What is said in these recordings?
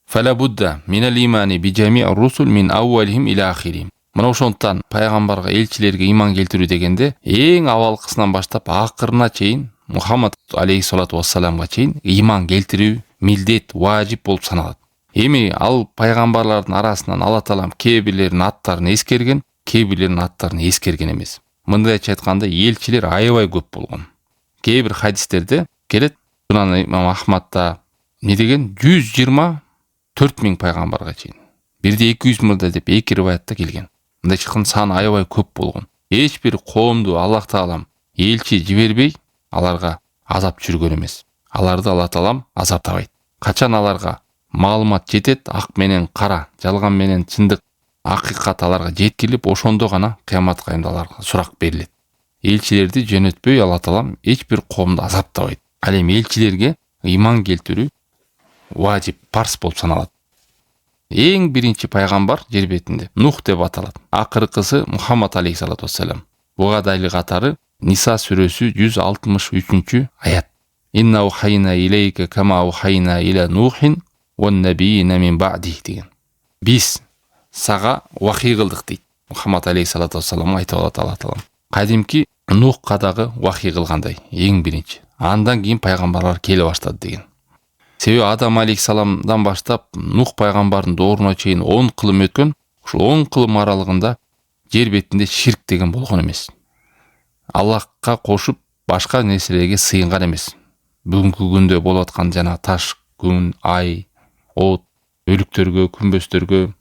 Фала будда минал имани би жамиъ русул мин аувалихим иля ахирихим. Мына ошондуктан пайгамбарга, элчилерге иман келтирүү дегенде эң абалкысынан баштап акырына чейин Мухаммад алейхиссалату вассаламга чейин иман келтирүү милдет, важип болуп саналат. Эми ал пайгамбарлардын арасынан Алла таалам кээ бирлеринин аттарын эскерген, кээ бирлеринин аттарын эскерген эмес. Мындайча айтканда элчилер аябай көп болгон. Кээ бир хадистерде келет, Сунан имам Ахмадда не деген 124 миң пайгамбарга чейин. Бирде 200 мыңда деп эки риваятта келген. Мындайча айтканда саны аябай көп болгон. Эч бир коомду Аллах таалам элчи жибербей аларга азап жүргөн эмес. Аларды Алла таалам азаптабайт. Качан аларга маалымат жетет, ак менен кара, жалган менен чындык, акыйкат аларга жеткирип, ошондо гана кыямат кайымда аларга сурак берилет. Элчилерди жөнөтпөй Алла таалам эч бир коомду азаптабайт. Ал эми элчилерге иман келтирүү важип, парз болуп саналат. Эң биринчи пайгамбар жер бетинде Нух деп аталат. Акыркысы Мухаммад алейхиссалату вассалам. Буга дайыл катары Ниса сүрөсү 163 аят. Инна ухайна илейка кама ухайна иля Нухин ван набийина мин ба'ди деген. Биз сага вахий кылдык дейт. Мухаммад алейхиссалату вассаламга айтып алат Алла таалам. Кадимки Нухка дагы вахий кылгандай эң биринчи. Андан кийин пайгамбарлар келе баштады деген. Себеби Адам алейхиссаламдан баштап Нух пайгамбардын дооруна чейин 10 кылым өткөн. Ушул 10 кылым аралыгында жер бетинде ширк деген болгон эмес. Аллахка кошуп башка нерселерге сыйынган эмес. Бүгүнкү күндө болуп аткан жана таш, күн, ай, от, өлүктөргө, күмбөстөргө,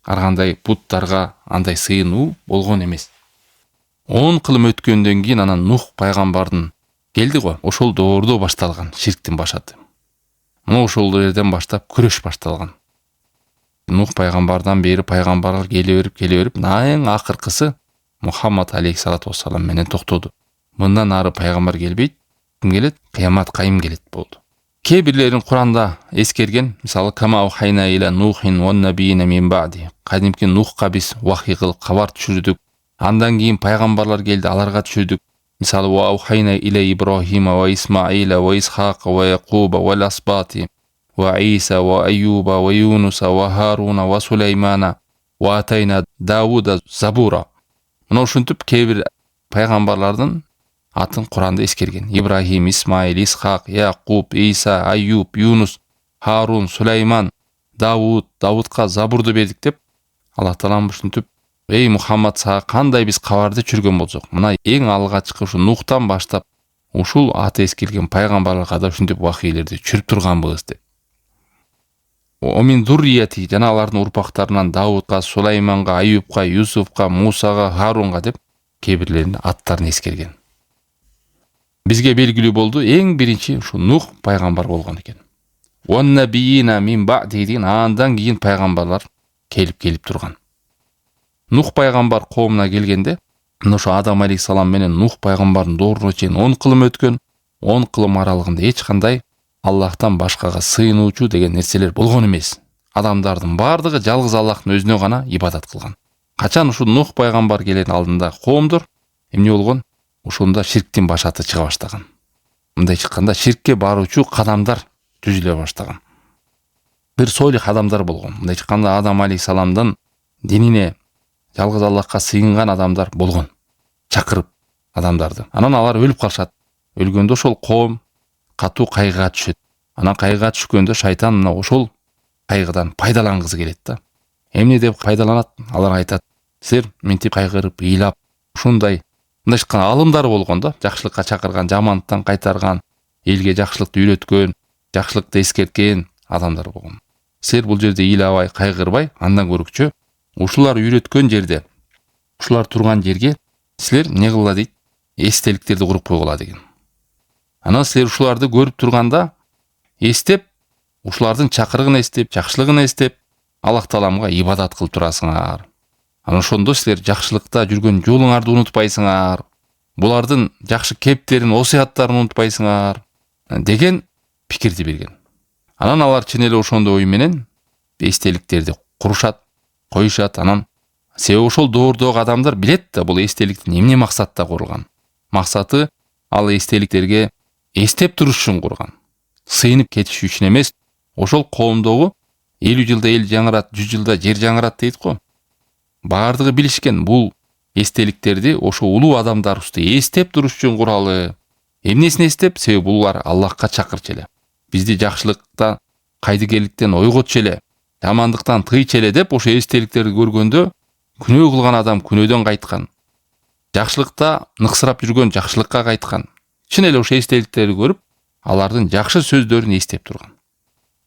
ар кандай буттарга андай сыйынуу болгон эмес. 10 кылым өткөндөн кийин анан Нух пайгамбардын келди го. Ошол доордо башталган ширктин башаты. Мына ошол жерден баштап күрөш башталган. Нух пайгамбардан бери пайгамбарлар келе берип, эң акыркысы Мухаммад алейхиссалату вассалам менен токтоду. Мындан ары пайгамбар келбейт. Ким келет? Кыямат кайым келет болду. Кээ бирлерин Куранда эскерген, мисалы кама ухайна иля Нухин ван набийина мин ба'ди. Кадимки Нухка биз вахий кылып кабар түшүрдүк. Андан кийин пайгамбарлар келди, аларга түшүрдүк. Мисалы ва ухайна иля Ибрахима ва Исмаила ва Исхака ва Якуба ва Асбати ва Иса ва Аюба ва Юнуса ва Харуна ва Сулеймана ва атайна Давуда забура. Мына ушинтип кээ бир пайгамбарлардын атын Куранда эскерген. Ибрахим, Исмаил, Исхак, Якуб, Иса, Аюб, Юнус, Харун, Сулейман, Давудка забурду бердик деп Алла таалам ушинтип эй Мухаммад сага кандай биз кабарды түшүргөн болсок, мына эң алгачкы ушу Нухтан баштап ушул аты эскерген пайгамбарларга да ушинтип вахийлерди түшүрүп турганбыз деп. Омин зуррияти жана алардын урпактарынан Давудка, Сулейманга, Аюбка, Юсуфка, Мусага, Харунга деп кээ бирлеринин аттарын эскерген. Бизге белгилүү болду эң биринчи ушу Нух пайгамбар болгон экен. Ван набийина мин ба'ди деген андан кийин пайгамбарлар келип турган. Нух пайгамбар коомуна келгенде, ошо Адам алейхиссалам менен Нух пайгамбардын дооруна чейин 10 кылым өткөн, 10 кылым аралыгында эч кандай Аллахтан башкага сыйынуучу деген нерселер болгон эмес. Адамдардын бардыгы жалгыз Аллахтын өзүнө гана ибадат кылган. Качан ушу Нух пайгамбар келген алдында коомдор эмне болгон? Ошондо ширктин башаты чыга баштаган. Мындайча айтканда ширкке баруучу кадамдар түзүлө баштаган. Бир солих адамдар болгон. Мындайча айтканда Адам алейхиссаламдын динине жалгыз Аллахка сыйынган адамдар болгон. Чакырып адамдарды. Анан алар өлүп калышат. Өлгөндө ошол коом катуу кайгыга түшөт. Анан кайгыга түшкөндө шайтан мына ошол кайгыдан пайдалангысы келет да. Эмне деп пайдаланат? Алар айтат: "Силер мынтип кайгырып, ыйлап, ушундай мындайча айтканда алымдар болгон да, жакшылыкка чакырган, жамандыктан кайтарган, элге жакшылыкты үйрөткөн, жакшылыкты эскерткен адамдар болгон. Силер бул жерде ыйлабай, кайгырбай, андан көрүкчө ушулар үйрөткөн жерде, ушулар турган жерге силер не кылла дейт? Эстеликтерди куруп койгула деген. Анан силер ушуларды көрүп турганда эстеп, ушулардын чакырыгын эстеп, жакшылыгын эстеп, Аллах тааламга ибадат кылып турасыңар. Анан ошондо силер жакшылыкта жүргөн жолуңарды унутпайсыңар. Булардын жакшы кептерин, осуяттарын унутпайсыңар деген пикирди берген. Анан алар чын эле ошондой ой менен эстеликтерди курушат, коюшат. Анан себеби ошол доордогу адамдар билет да бул эстеликтин эмне максатта курулган. Максаты ал эстеликтерге эстеп туруш үчүн курган. Сыйынып кетиш үчүн эмес, ошол коомдогу 50 жылда эл жаңырат, 100 жылда жер жаңырат дейт го. Бардыгы билишкен бул эстеликтерди ошо улуу адамдарыбызды эстеп туруш үчүн куралы. Эмнесин эстеп? Себеби булар Аллахка чакырчу эле. Бизди жакшылыкта, кайдыгерликтен ойготчу эле, жамандыктан тыйчу эле деп ошо эстеликтерди көргөндө күнөө кылган адам күнөөдөн кайткан. Жакшылыкта ныксырап жүргөн жакшылыкка кайткан. Чын эле ошо эстеликтерди көрүп, алардын жакшы сөздөрүн эстеп турган.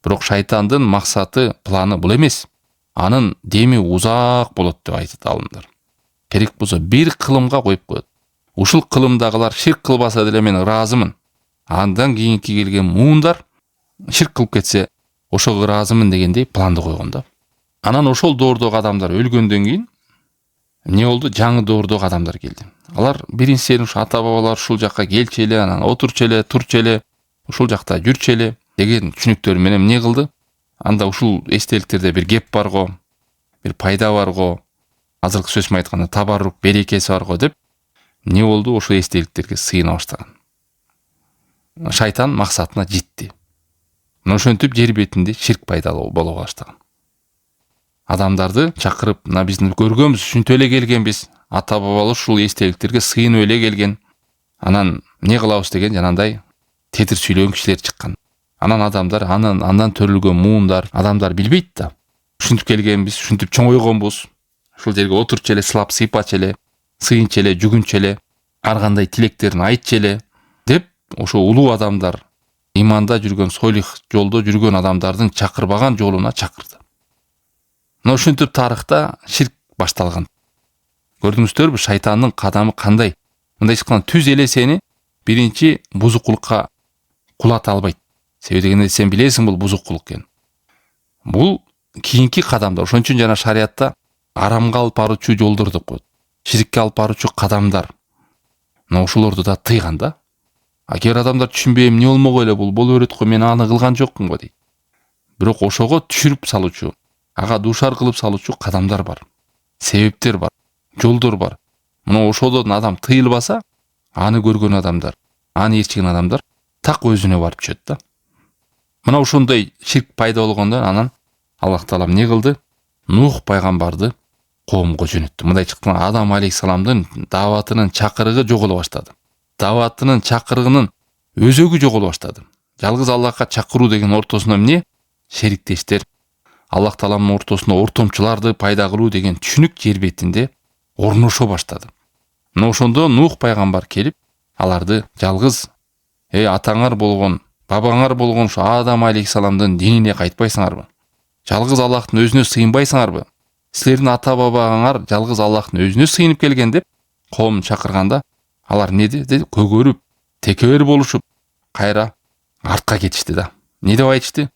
Бирок шайтандын максаты, планы бул эмес. Анын деми узак болот деп айтат алымдар. Керек болсо бир кылымга коюп коет. Ушул кылымдагылар ширк кылбаса деле мен ыраазымын. Андан кийинки келген муундар ширк кылып кетсе, ошого ыраазымын дегендей планды койгон да. Анан ошол доордогу адамдар өлгөндөн кийин эмне болду? Жаңы доордогу адамдар келди. Алар биринчиден ушу ата бабалар ушул жакка келчү эле, анан отурчу эле, турчу эле, ушул жакта жүрчү эле деген түшүнүктөр менен эмне кылды? Анда ушул эстеликтерде бир кеп бар го, бир пайда бар го, азыркы сөз менен айтканда табарук, берекеси бар го деп эмне болду? Ошол эстеликтерге сыйына баштаган. Шайтан максатына жетти. Мына ошентип жер бетинде ширк пайда боло баштаган. Адамдарды чакырып, мына биздин көргөнбүз, ушинтип эле келгенбиз. Ата бабалар ушул эстеликтерге сыйынып эле келген. Анан эмне кылабыз деген жанагындай тетир сүйлөгөн кишилер чыккан. Анан адамдар, андан төрүлгөн муундар, адамдар билбейт да. Ушинтип келгенбиз, ушинтип чоңойгонбуз. Ушул жерге отурчу эле, сылап сыйпачу эле, сыйынчу эле, жүгүнчү эле, ар кандай тилектерин айтчу эле деп ошо улуу адамдар, иманда жүргөн, сойлих жолдо жүргөн адамдардын чакырбаган жолуна чакырды. Мына ушинтип тарыхта ширк башталган. Көрдүңүздөрбү, шайтандын кадамы кандай? Мындай чыккан түз эле сени биринчи бузукулукка кулата албайт. Себеби дегенде сен билесиң бул бузукулук экен. Бул кийинки кадамдар. Ошон үчүн жана шариатта арамга алып баруучу жолдор деп коет. Ширкке алып баруучу кадамдар. Мына ошолорду да тыйган да. Агер адамдар түшүнбөй эмне болмок эле бул боло берет го, мен аны кылган жокмун го дейт. Бирок ошого түшүрүп салуучу, ага дуушар кылып салуучу кадамдар бар. Себептер бар, жолдор бар. Мына ошодон адам тыйылбаса, аны көргөн адамдар, аны ээрчиген адамдар так өзүнө барып түшөт да. Мына ошондой ширк пайда болгондон анан Аллах Таала эмне кылды? Нух пайгамбарды коомго жөнөттү. Мындай чыккан Адам алейхисаламдын дааватынын чакырыгы жоголо баштады. Дааватынын чакырыгынын өзөгү жоголо баштады. Жалгыз Аллахка чакыруу деген ортосуна эмне? Шериктештер, Аллах Тааланын ортосуна ортомчуларды пайда кылуу деген түшүнүк жер бетинде орношо баштады. Мына ошондо Нух пайгамбар келип, аларды жалгыз атаңар болгон, бабаңар болгон ушу Адам алейхисаламдын динине кайтпайсыңарбы? Жалгыз Аллахтын өзүнө сыйынбайсыңарбы? Силердин ата бабаңар жалгыз Аллахтын өзүнө сыйынып келген деп коомун чакырганда, алар эмне деди? Көгөрүп, текебер болушуп, кайра артка кетишти да. Не деп айтышты?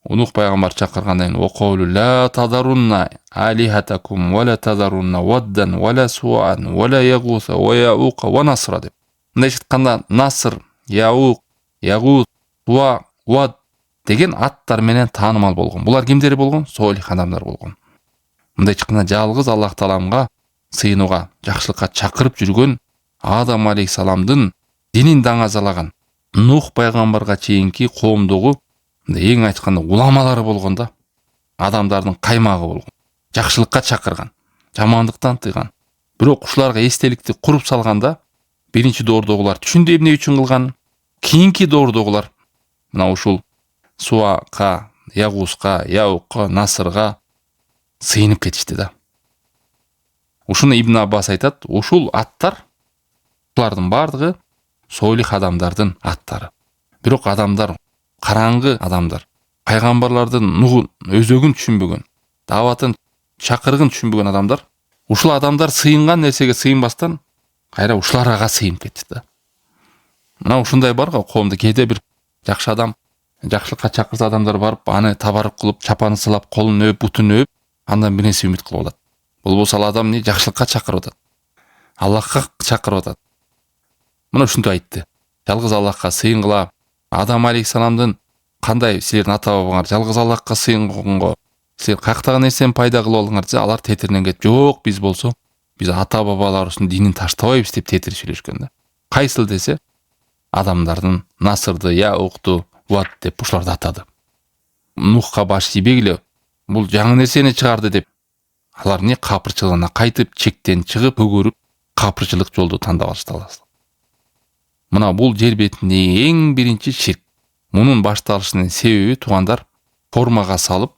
Нух пайгамбар чакыргандан кийин околу ла тадарунна алихатакум ва ла тадарунна ваддан ва ла суан ва ла ягуса ва яука ва насра деп. Мындай айтканда Наср, Яук, Ягут, Суа, Вад деген аттар менен таанымал болгон. Булар кимдер болгон? Сойлих адамдар болгон. Мындай айтканда жалгыз Аллах Тааламга сыйынууга, жакшылыкка чакырып жүргөн Адам алейхисаламдын динин даңазалаган Нух пайгамбарга чейинки коомдогу эң айтканда уламалары болгон да. Адамдардын каймагы болгон. Жакшылыкка чакырган, жамандыктан тыйган. Бирок ушуларга эстеликти куруп салганда биринчи доордогулар түшүндү эмне үчүн кылган. Кийинки доордогулар мына ушул Суака, Ягуска, Яукка, Насырга сыйынып кетишти да. Ушуну Ибн Аббас айтат, ушул аттар булардын бардыгы сойлих адамдардын аттары. Бирок адамдар, караңгы адамдар, пайгамбарлардын нугун өзөгүн түшүнбөгөн, дааватын чакырыгын түшүнбөгөн адамдар, ушул адамдар сыйынган нерсеге сыйынбастан кайра ушуларга сыйынып кетти да. Мына ушундай бар го, коомдо кээде бир жакшы адам, жакшылыкка чакырса адамдар барып, аны табарык кылып, чапаны сылап, колун өп, бутун өп, андан бир нерсе үмүт кылып алат. Бул болсо ал адам жакшылыкка чакырып атат. Аллахка чакырып атат. Мына ушинтип айтты. Жалгыз Аллахка сыйынгыла. Адам алейхисаламдын кандай силердин ата бабаңар жалгыз Аллахка сыйынгонго, силер каяктагы нерсени пайда кылып алдыңар десе, алар тетиринен кетип, жок, биз болсо биз ата бабаларыбыздын динин таштабайбыз деп тетир сүйлөшкөн да. Кайсыл десе, адамдардын Насырды, Яукту, Вад деп ушуларды атады. Нухка баш тийбегиле, бул жаңы нерсени чыгарды деп алар не капырчылыгына кайтып, чектен чыгып, көгөрүп, капырчылык жолду тандап алышты. Мына бул жер бетиндеги эң биринчи ширк. Мунун башталышынын себеби туугандар формага салып,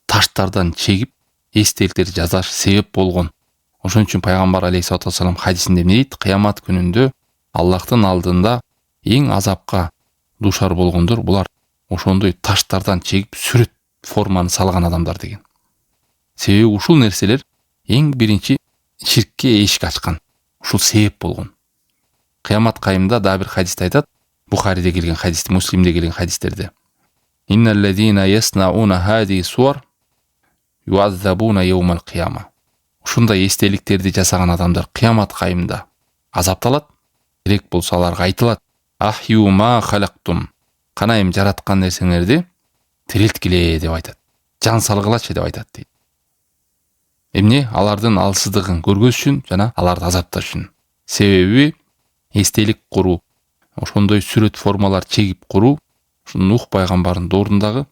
таштардан чегип, эстеликтерди жасаш себеп болгон. Ошон үчүн пайгамбар алейхиссалату вассалам хадисинде эмне дейт? Кыямат күнүндө Аллахтын алдында эң азапка душар болгондор булар ошондой таштардан чегип сүрөт форманы салган адамдар деген. Себеби ушул нерселер эң биринчи ширкке эшик ачкан. Ушул себеп болгон. Кыямат кайымда да бир хадисте айтат, Бухариде келген хадисте, Муслимде келген хадистерде. Инналлазина яснауна хади суар юаззабуна яумал кияма. Ушундай эстеликтерди жасаган адамдар кыямат кайымда азапталат. Керек болсо аларга айтылат: ахю ма халактум. Канайым жараткан нерсеңерди тирилткиле деп айтат. Жан салгылачы деп айтат дейт. Эмне? Алардын алсыздыгын көргөз үчүн жана аларды азапташ үчүн. Себеби эстелик куруу, ошондой сүрөт формалар чегип куруу ушу Нух пайгамбардын доорундагы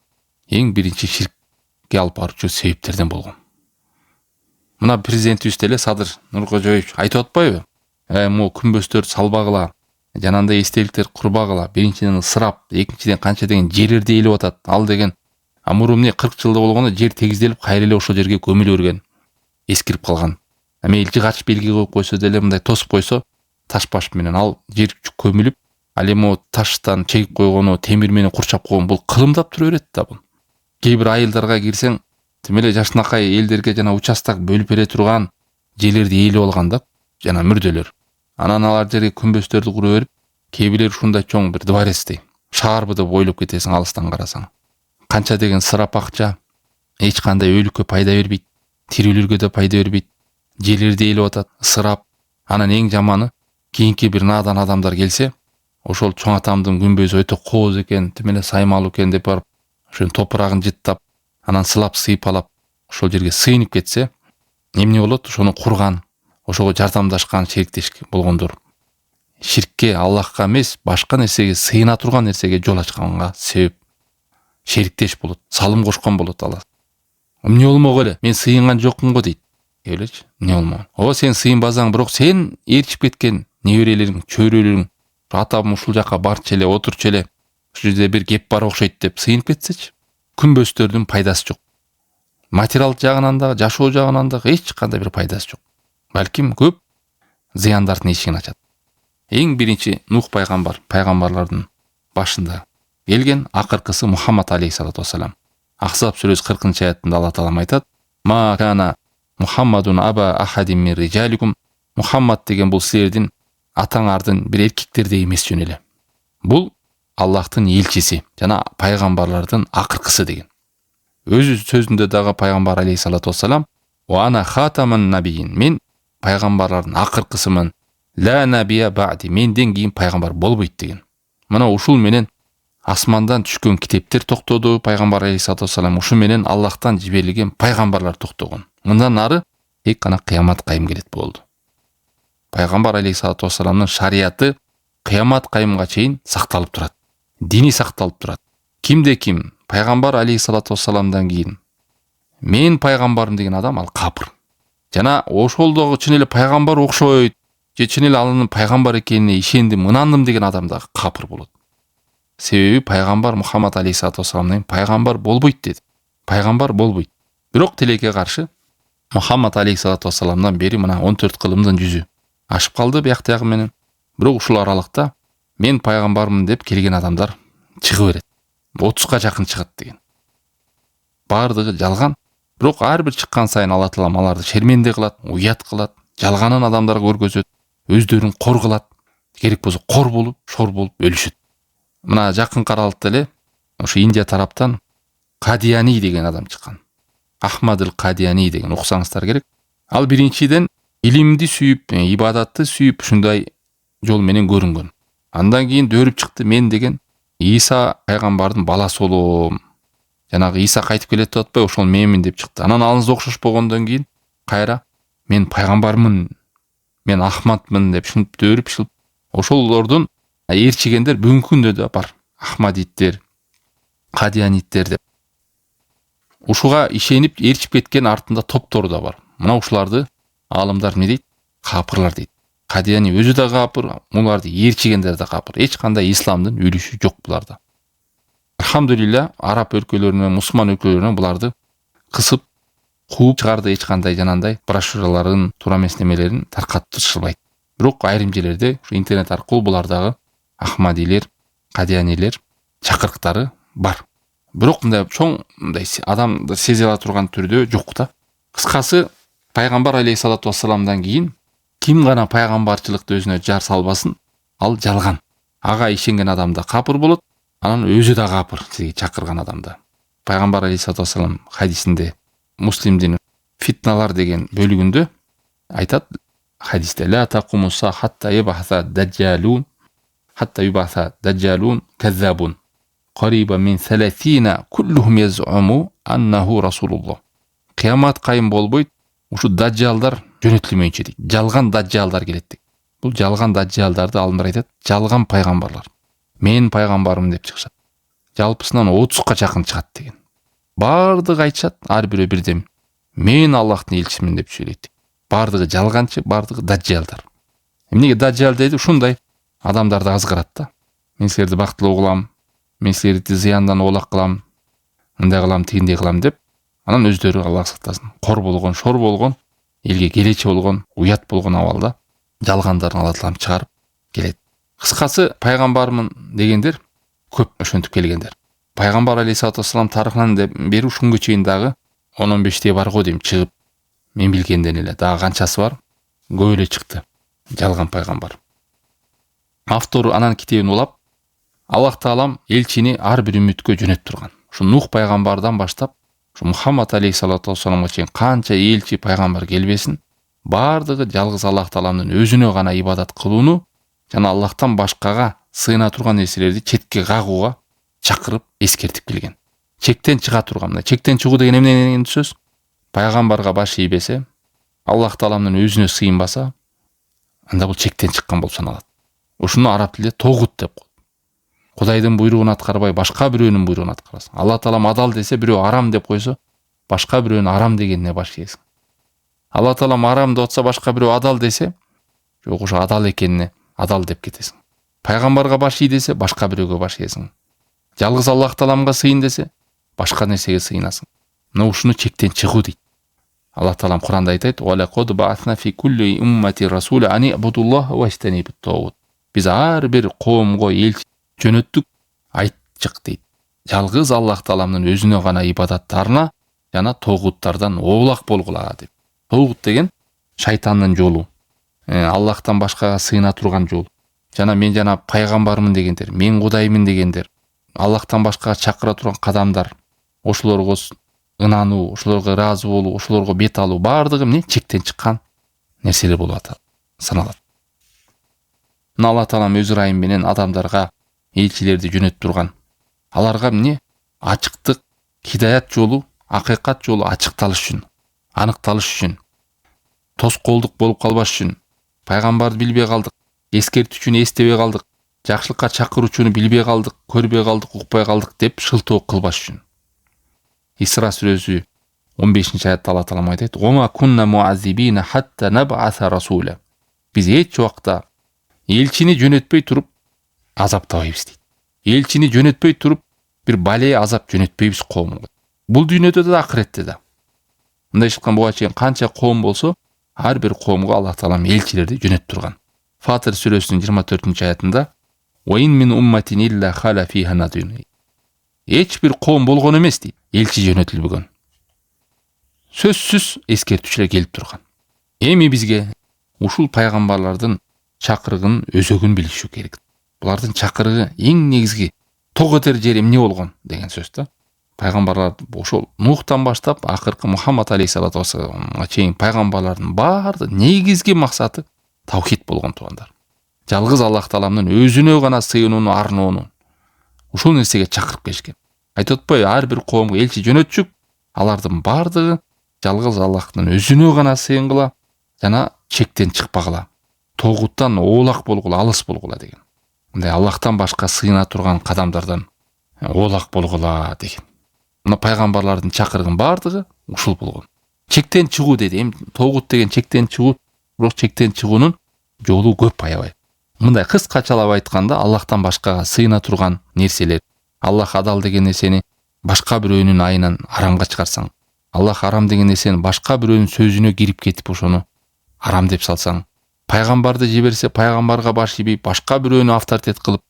эң биринчи ширкке алып баруучу себептерден болгон. Мына президентибиз деле Садыр Нуркожоевич айтып атпайбы? Могу күмбөздөрдү салбагыла, жанагындай эстеликтер курбагыла, биринчиден ысырап, экинчиден канча деген жерлерди ээлеп атат. Ал деген мурун 40 жылда болгондо жер тегизделип, кайра эле ошол жерге көмүлө берген. Эскирип калган. Мейли жыгач белги коюп койсо деле, мындай тосуп койсо, таш баш менен ал жер көмүлүп, ал эми таштан чегип койгону, темир менен курчап койгон бул кылымдап тура берет да бул. Кээ бир айылдарга кирсең, тим эле жашынакай элдерге жана участок бөлүп бере турган жерлерди ээлеп алган да, жана мүрдөлөр. Анан алар жерге күмбөздөрдү кура берип, кээ бирлер ушундай чоң бир дворецти, шаарбы деп ойлоп кетесиң алыстан карасаң. Канча деген сырап акча, эч кандай өлүккө пайда бербейт, тирүүлөргө да пайда бербейт, жерлерди ээлеп атат, ысырап. Анан эң жаманы, кийинки бир надан адамдар келсе, ошол чоң атамдын күмбөзү өтө кооз экен, тим эле саймалуу экен деп барып, ошонун топурагын жыттап, анан сылап сыйпалап, ошол жерге сыйынып кетсе, эмне болот? Ошону курган, ошого жардамдашкан шериктеш болгондор ширкке, Аллахка эмес, башка нерсеге, сыйына турган нерсеге жол ачканга себеп, шериктеш болот, салым кошкон болот алар. Эмне болмок эле? Мен сыйынган жокмун го дейт. Элечи, эмне болмок? О, сен сыйынбасаң, бирок сен ээрчип кеткен неберелериң, чөйрөлөрүң, атам ушул жака барчу эле, отурчу эле, ушул жерде бир кеп бар окшойт деп сыйынып кетсечи, күмбөздөрдүн пайдасы жок. Материал жагынан да, жашоо жагынан да эч кандай бир пайдасы жок. Балким көп зыяндардын эшигин ачат. Эң биринчи Нух пайгамбар, пайгамбарлардын башында келген акыркысы Мухаммад алейхиссалату вассалам. Ахзаб сүрөсү 40-аятында Алла таалам айтат: "Ма кана Мухаммадун аба ахадин мин риджаликум". Мухаммад деген бул силердин атаңардын бир эркектердей эмес жөн эле. Бул Аллахтын элчиси жана пайгамбарлардын акыркысы деген. Өзү сөзүндө дагы пайгамбар алейхиссалату вассалам: "Ва ана хатаман набийин". Мен пайгамбарлардын акыркысымын. Ла набия ба'ди. Менден кийин пайгамбар болбойт деген. Мына ушул менен асмандан түшкөн китептер токтоду, пайгамбар алейхиссалату вассалам ушу менен Аллахтан жиберилген пайгамбарлар токтогон. Мындан ары тек гана кыямат кайым келет болду. Пайгамбар алейхиссалату вассаламдын шарияты кыямат кайымга чейин сакталып турат. Дини сакталып турат. Кимде ким пайгамбар алейхиссалату вассаламдан кийин мен пайгамбарым деген адам ал капыр. Жана ошолдогу чын эле пайгамбар окшойт, же чын эле анын пайгамбар экенине ишендим, ынандым деген адам да капыр болот. Себеби пайгамбар Мухаммад алейхиссалату вассаламдан пайгамбар болбойт деди. Пайгамбар болбойт. Бирок тилекке каршы Мухаммад алейхиссалату вассаламдан бери мына 14 кылымдын жүзү ашып калды бияктагы менен. Бирок ушул аралыкта мен пайгамбармын деп келген адамдар чыгып берет. 30га жакын чыгат деген. Бардыгы жалган. Бирок ар бир чыккан сайын Алла таалам аларды шерменде кылат, уят кылат, жалганын адамдарга көргөзөт, өздөрүн кор кылат. Керек болсо кор болуп, шор болуп өлүшөт. Мына жакын каралыкта эле ошо Индия тараптан Кадияни деген адам чыккан. Ахмадыл Кадияни деген уксаңыздар керек. Ал биринчиден илимди сүйүп, ибадатты сүйүп, ушундай жол менен көрүнгөн. Андан кийин дөөрүп чыкты: мен деген Иса пайгамбардын баласы болом. Жанагы Иса кайтып келет деп атпай, ошол менмин деп чыкты. Анан алыңыз окшошпогондон кийин кайра мен пайгамбармын, мен Ахмадмын деп шынып дөөрүп шылып, ошолордун ээрчигендер бүгүнкү күндө да бар. Ахмадиттер, Кадияниттер деп. ушуга ишенип ээрчип кеткен артында топтору да бар. Мына ушуларды аалымдар не дейт? Капырлар дейт. Кадияни өзү да капыр, муларды ээрчигендер да капыр. Эч кандай исламдын үлүшү жок буларда. Алхамдулилля, араб өлкөлөрүнө, мусулман өлкөлөрүнө буларды кысып, кууп чыгарды, эч кандай жанандай брошюраларын, туура эмес немелерин таркатышылбайт. Бирок айрым жерлерде ушу интернет аркылуу булардагы ахмадилер, кадиянилер чакырыктары бар. Бирок мындай чоң мындай адамды сезе ала турган түрдө жок да. Кыскасы, пайгамбар алейхиссалату вассаламдан кийин ким гана пайгамбарчылыкты өзүнө жар салбасын, ал жалган. Ага ишенген адам да капыр болот, анан өзү да капыр, сизге чакырган адамда. Пайгамбар алейхиссалату вассалам хадисинде, Муслимдин фитналар деген бөлүгүндө айтат, хадисте: "Ла тaqumusa hatta yub'atha dajjalun hatta yub'atha dajjalun kazzabun qariban min 30 kulluhum yaz'umu annahu rasulullah." Кыямат кайым болбойт, ушу даджалдар жөнөтүлмөйүнчө дейт. Жалган даджалдар келет дейт. Бул жалган даджалдарды алымдар айтат, жалган пайгамбарлар. Мен пайгамбарым деп чыгышат. Жалпысынан 30га жакын чыгат деген. Бардыгы айтышат, ар бирөө бирдем. Мен Аллахтын элчисимин деп сүйлөйт. Бардыгы жалганчы, бардыгы даджалдар. Эмнеге даджал дейт? Ушундай адамдарды азгырат да. Мен силерди бактылуу кылам, мен силерди зыяндан оолак кылам, мындай кылам, тигиндей кылам деп, анан өздөрү Аллах сактасын, кор болгон, шор болгон, элге келечи болгон, уят болгон абалда жалгандарын Алла Таалам чыгарып келет. Кыскасы, пайгамбармын дегендер көп ошентип келгендер. Пайгамбар алейхиссалату вассалам тарыхынан бери ушунга чейин дагы 10-15 бар го дейм чыгып, мен билгенден эле дагы канчасы бар, көп эле чыкты жалган пайгамбар. Автору анан китебин улап, Аллах Таалам элчини ар бир үмүткө жөнөтүп турган. Ушу Нух пайгамбардан баштап, ушу Мухаммад алейхиссалату вассаламга чейин канча элчи пайгамбар келбесин, бардыгы жалгыз Аллах Тааланын өзүнө гана ибадат кылууну жана Аллахтан башкага сыйына турган нерселерди четке кагууга чакырып эскертип келген. Чектен чыга турган. Чектен чыгуу деген эмне деген сөз? Пайгамбарга баш ийбесе, Аллах Тааланын өзүнө сыйынбаса, анда бул чектен чыккан болуп саналат. Ушуну араб тилинде тогут деп коет. Кудайдын буйругун аткарбай башка бирөөнүн буйругун аткарасың. Алла Таалам адал десе, бирөө арам деп койсо, башка бирөөнүн арам дегенине баш ийесиң. Алла Таалам арам деп атса, башка бирөө адал десе, жок, ошо адал экенине адал деп кетесиң. Пайгамбарга баш ий десе, башка бирөөгө баш ийесиң. Жалгыз Аллах Тааламга сыйын десе, башка нерсеге сыйынасың. Мына ушуну чектен чыгуу дейт. Аллах Таалам Куранда айтат: "Ва лaqad ba'athna fi kulli ummati rasula an i'budullaha wa ijtanibut taghut." Биз ар бир коомго элчи жөнөттүк, айтчык дейт. Жалгыз Аллах Тааламдын өзүнө гана ибадаттарына жана тогуттардан оолак болгула деп. Тогут деген шайтандын жолу. Аллахтан башкага сыйына турган жол. Жана мен жана пайгамбармын дегендер, мен Кудаймын дегендер, Аллахтан башкага чакыра турган кадамдар, ошолорго ынануу, ошолорго ыраазы болуу, ошолорго бет алуу, бардыгы эмне? Чектен чыккан нерселер болуп атат, саналат. Мына Алла Таалам өз ырайым менен адамдарга элчилерди жөнөтүп турган. Аларга эмне? Ачыктык, хидаят жолу, акыйкат жолу ачыкталыш үчүн, аныкталыш үчүн, тоскоолдук болуп калбаш үчүн, пайгамбарды билбей калдык, эскертүүчүнү эстебей калдык, жакшылыкка чакыруучуну билбей калдык, көрбөй калдык, укпай калдык деп шылтоо кылбаш үчүн. Исра сүрөсү 15-аятта Алла Таалам айтат: "Ва кунна муазибина хатта наб'аса расула." Биз эч убакта элчини жөнөтпөй туруп азаптабайбыз дейт. Элчини жөнөтпөй туруп бир бале азап жөнөтпөйбүз коомго. Бул дүйнөдө да, акыретте да. Мындай чыккан буга чейин канча коом болсо, ар бир коомго Аллах Таалам элчилерди жөнөтүп турган. Фатир сүрөсүнүн 24-аятында: "Ва ин мин умматин илля хала фиха надин." Эч бир коом болгон эмес дейт, элчи жөнөтүлбөгөн. Сөзсүз эскертүүчүлөр келип турган. Эми бизге ушул пайгамбарлардын чакырыгынын өзөгүн билишүү керек. Булардын чакырыгы эң негизги ток этер жери эмне болгон деген сөз да. Пайгамбарлар ошол Нухтан баштап акыркы Мухаммад алейхиссалату вассаламга чейин пайгамбарлардын баардык негизги максаты тавхид болгон туугандар. Жалгыз Аллах Тааламдын өзүнө гана сыйынууну, арноону ушул нерсеге чакырып келишкен. Айтып атпайбы, ар бир коомго элчи жөнөтчүк, алардын баардыгы жалгыз Аллахтын өзүнө гана сыйынгыла жана чектен чыкпагыла, тогуттан оолак болгула, алыс болгула деген. Мындай Аллахтан башка сыйына турган кадамдардан оолак болгула деген. мына пайгамбарлардын чакырыгын бардыгы ушул болгон. Чектен чыгуу деди. Эми тогут деген чектен чыгуу, бирок чектен чыгуунун жолу көп аябай. Мындай кыскачалап айтканда, Аллахтан башкага сыйына турган нерселер. Аллах адал деген нерсени башка бирөөнүн айынан арамга чыгарсаң, Аллах арам деген нерсени башка бирөөнүн сөзүнө кирип кетип ошону арам деп салсаң, пайгамбарды жиберсе пайгамбарга баш ийбей башка бирөөнү авторитет кылып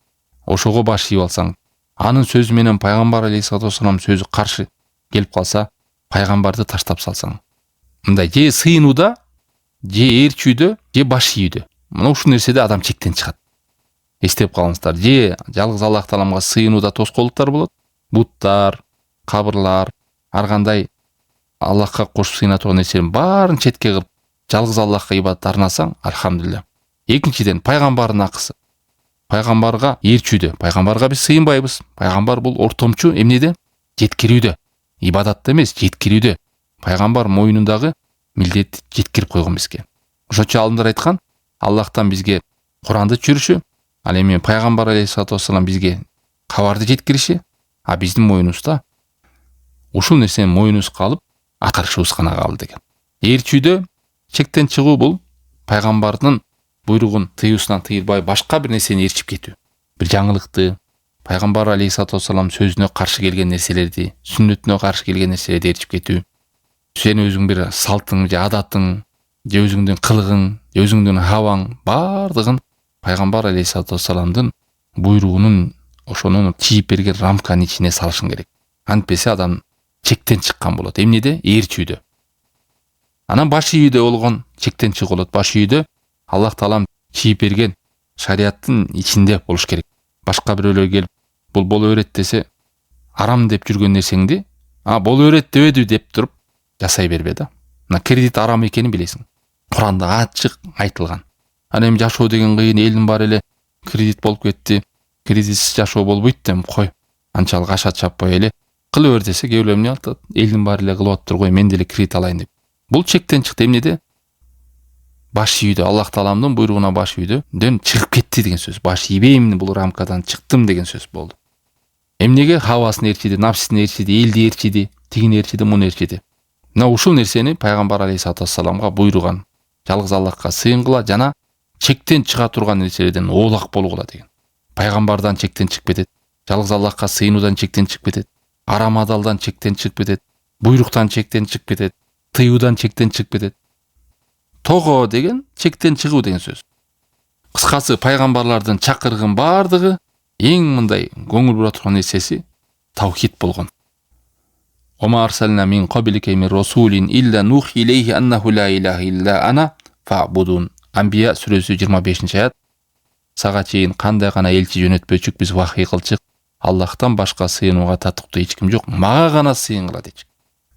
ошого баш ийип алсаң, анын сөзү менен пайгамбар алейхиссалату вассалам сөзү каршы келип калса, пайгамбарды таштап салсаң, мындай же сыйынууда, же ээрчүүдө, же баш ийүүдө, мына ушул нерседе адам чектен чыгат. Эстеп калыңыздар, же жалгыз Аллах тааламга сыйынууда тоскоолдуктар болот, буттар, кабырлар, ар кандай Аллахка кошуп сыйына турган нерселердин баарын четке кылып, жалгыз Аллахка ибадат арнасаң, альхамдулилля. Экинчиден, пайгамбардын акысы. Пайгамбарга ээрчүүдө, пайгамбарга биз сыйынбайбыз. Пайгамбар бул ортомчу эмнеде? Жеткирүүдө. Ибадатта эмес, жеткирүүдө. Пайгамбар мойнундагы милдетти жеткирип койгон бизге. Ошочо алдындар айткан, Аллахтан бизге Куранды түшүрүшү, ал эми пайгамбар алейхиссалату вассалам бизге кабарды жеткириши, а биздин мойнубузда ушул нерсени мойнубузга алып, аткарышыбыз гана калды деген. Ээрчүүдө чектен чыгуу бул пайгамбардын буйругун тыюусунан тыйылбай башка бир нерсени ээрчип кетүү. Бир жаңылыкты, пайгамбар алейхиссалату вассалам сөзүнө каршы келген нерселерди, сүннөтүнө каршы келген нерселерди ээрчип кетүү. Сен өзүң бир салтың же адатың, же өзүңдүн кылыгың, же өзүңдүн хабаң бардыгын пайгамбар алейхиссалату вассаламдын буйругунун ошонун чийип берген рамканын ичине салышың керек. Антпесе адам чектен чыккан болот. Эмнеде? Ээрчүүдө. Анан баш ийүүдө болгон чектен чыгуу болот. Баш ийүүдө Аллах таалам чийип берген шариаттын ичинде болуш керек. Башка бирөөлөр келип, бул боло берет десе, арам деп жүргөн нерсеңди, боло берет дебеди деп туруп жасай бербе да. Мына кредит арам экенин билесиң. Куранда ачык айтылган. Ана эми жашоо деген кыйын, элдин баары эле кредит болуп кетти. Кредитсиз жашоо болбойт деп кой. Анчалык аша чаппай эле кыла бер десе, кээ бирөө эмне айтат? Элдин баары эле кылып атыптыр, мен деле кредит алайын деп. Бул чектен чыкты. Эмнеде? Баш ийүүдө, Аллах тааламдын буйругуна баш ийүүдөн чыгып кетти деген сөз. Баш ийбейм, бул рамкадан чыктым деген сөз болду. Эмнеге? Хавасын ээрчиди, напсисин ээрчиди, элди ээрчиди, тигин ээрчиди, муну ээрчиди. Мына ушул нерсени пайгамбар алейхиссалату вассаламга буйруган, жалгыз Аллахка сыйынгыла жана чектен чыга турган нерселерден оолак болгула деген. Пайгамбардан чектен чыгып кетет, жалгыз Аллахка сыйынуудан чектен чыгып кетет, арам адалдан чектен чыгып кетет, буйруктан чектен чыгып кетет, тыюудан чектен чыгып кетет. Того деген чектен чыгуу деген сөз. Кыскасы, пайгамбарлардын чакырыгын бардыгы эң мындай көңүл бура турган нерсеси таухид болгон. Ома арсална мин qablika min rasulin illa nuhi ilayhi annahu la ilaha illa ana fa'budun. Анбия сүрөсү 25-аят. Сага чейин кандай гана элчи жөнөтпөчүк, биз вахий кылчык. Аллахтан башка сыйынууга татыктуу эч ким жок. Мага гана сыйынгыла дечик.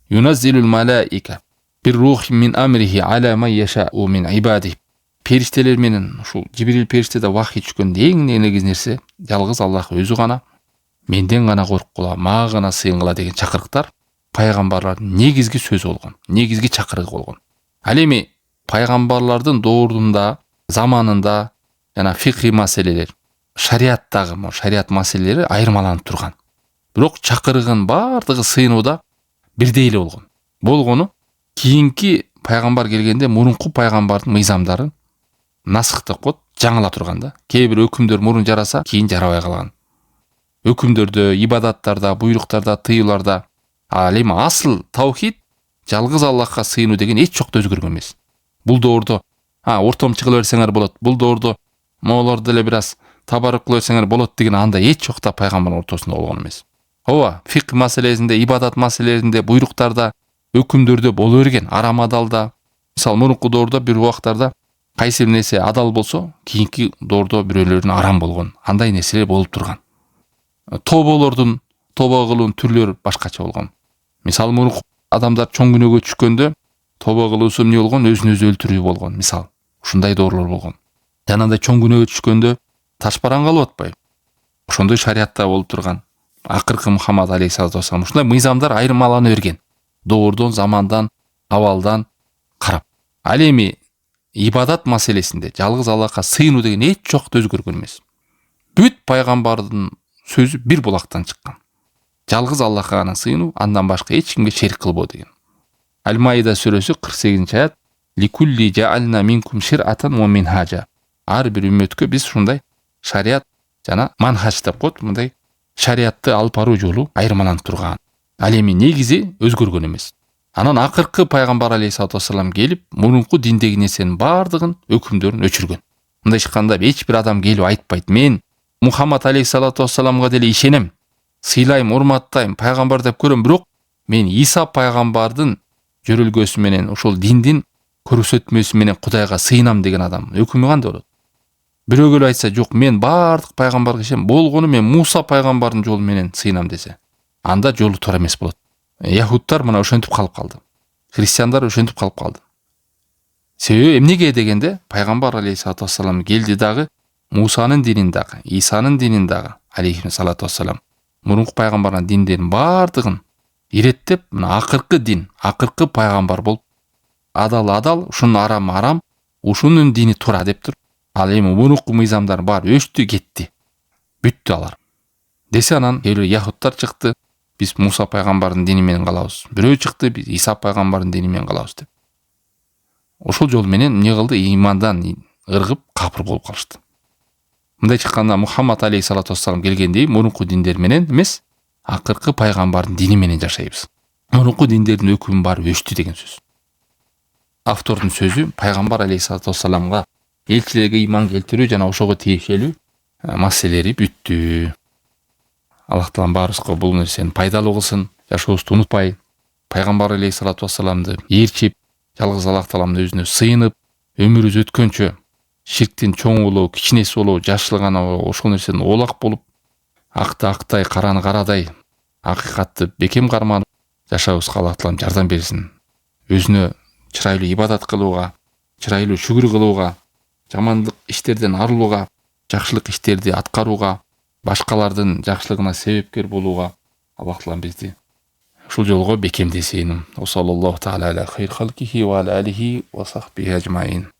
Юназзилул малаика бир-рухи мин амрихи ала ман яшау мин ибадихи. Периштелер менен ушул Жибрил периштеде вахий түшкөндө эң негиз нерсе жалгыз Аллах өзү гана, менден гана корккула, мага гана сыйынгыла деген чакырыктар пайгамбарлардын негизги сөзү болгон, негизги чакырыгы болгон. Ал эми пайгамбарлардын доорунда, заманында жана фикый маселелер, шариаттагы, шариат маселелери айырмаланып турган. Бирок чакырыгын бардыгы сыйынууда бирдей эле болгон. Болгону кийинки пайгамбар келгенде мурунку пайгамбардын мыйзамдарын насых деп коет, жаңыла турган да. Кээ бир өкүмдөр мурун жараса, кийин жарабай калган. Өкүмдөрдө, ибадаттарда, буйруктарда, тыюуларда ал эми асыл таухид жалгыз Аллахка сыйынуу деген эч жокто өзгөргөн эмес. Бул доордо ортомчу кыла берсеңер болот, бул доордо моолорду деле бир аз табарык кыла берсеңер болот деген андай эч жокто пайгамбардын ортосунда болгон эмес. Ооба, фик маселесинде, ибадат маселелеринде, буйруктарда, өкүмдөрдө боло берген, арам адалда. Мисалы, мурунку доордо бир убактарда кайсы бир нерсе адал болсо, кийинки доордо бирөөлөрүн арам болгон. Андай нерселер болуп турган. Тоболордун, тоба кылуунун түрлөрү башкача болгон. Мисалы, мурунку адамдар чоң күнөөгө түшкөндө тоба кылуусу эмне болгон? Өзүн өзү өлтүрүү болгон. Мисалы, ушундай доорлор болгон. Жанагындай чоң күнөөгө түшкөндө таш бараңга алып атпайбы? Ошондой шариатта болуп турган. Акыркы Мухаммад алейхиссалату вассалам ушундай мыйзамдар айырмалана берген. Доордон, замандан, абалдан карап. Ал эми ибадат маселесинде жалгыз Аллахка сыйынуу деген эч жокто өзгөргөн эмес. Бүт пайгамбардын сөзү бир булактан чыккан. жалгыз Аллахка гана сыйынуу, андан башка эч кимге шерик кылбоо деген. Аль-Маида сүрөсү 48-аят. Ликулли жаална минкум шир'атан ва минхажа. Ар бир үммөткө биз ушундай шариат жана манхаж деп коет, мындай шариатты алып баруу жолу айырмаланып турган. Ал эми негизи өзгөргөн эмес. Анан акыркы пайгамбар алейхиссалату вассалам келип, мурунку диндеги нерсенин бардыгын өкүмдөрүн өчүргөн. Мындай ишканда эч бир адам келип айтпайт: "Мен Мухаммад алейхиссалату вассаламга деле ишенем, сыйлайм, урматтайм, пайгамбар деп көрөм, бирок мен Иса пайгамбардын жөрөлгөсү менен ушул диндин көрсөтмөсү менен Кудайга сыйынам" деген адам өкүмү кандай болот? Бирөө келип айтса: "Жок, мен бардык пайгамбарга ишенем, болгону мен Муса пайгамбардын жолу менен сыйынам" десе, анда жолу туура эмес болот. Яхудтар мына ошентип калып калды. Христиандар ошентип калып калды. Себеби эмнеге дегенде, пайгамбар алейхиссалату вассалам келди дагы, Мусанын динин дагы, Исанын динин дагы алейхиссалату вассалам мурунку пайгамбардын диндерин бардыгын иреттеп, мына акыркы дин, акыркы пайгамбар болуп, адал, ушунун арам, ушунун дини туура деп туруп, ал эми мурунку мыйзамдар баары өчтү, кетти. Бүттү алар. Десе анан яхудтар чыкты, биз Муса пайгамбардын дини менен калабыз. Бирөө чыкты, биз Иса пайгамбардын дини менен калабыз деп. Ошол жол менен эмне кылды? Имандан ыргып, капыр болуп калышты. Мындай чыкканда Мухаммад алейхиссалату вассалам келгендей мурунку диндер менен эмес, акыркы пайгамбардын дини менен жашайбыз. Мурунку диндердин өкүмү баары өчтү деген сөз. Автордун сөзү пайгамбар алейхиссалату вассаламга элчилерге иман келтирүү жана ошого тиешелүү маселелери бүттү. Аллах таалам баарыбызга бул нерсени пайдалуу кылсын. Жашообузду унутпай, пайгамбар алейхиссалату вассаламды ээрчип, жалгыз Аллах тааламдын өзүнө сыйынып, өмүрүбүз өткөнчө ширктин чоң болобу, кичинеси болобу, жашылганы болобу, ошол нерседен оолак болуп, акты актай, караны карадай, акыйкатты бекем карманып жашообузга Аллах таалам жардам берсин. Өзүнө чырайлуу ибадат кылууга, чырайлуу шүгүр кылууга, жамандык иштерден арылууга, жакшылык иштерди аткарууга, башкалардын жакшылыгына себепкер болууга Аллах таалам бизди ушул жолго бекемдесин. Саллаллаху таала аля хайр халкихи ва аля алихи ва сахбихи ажмаин.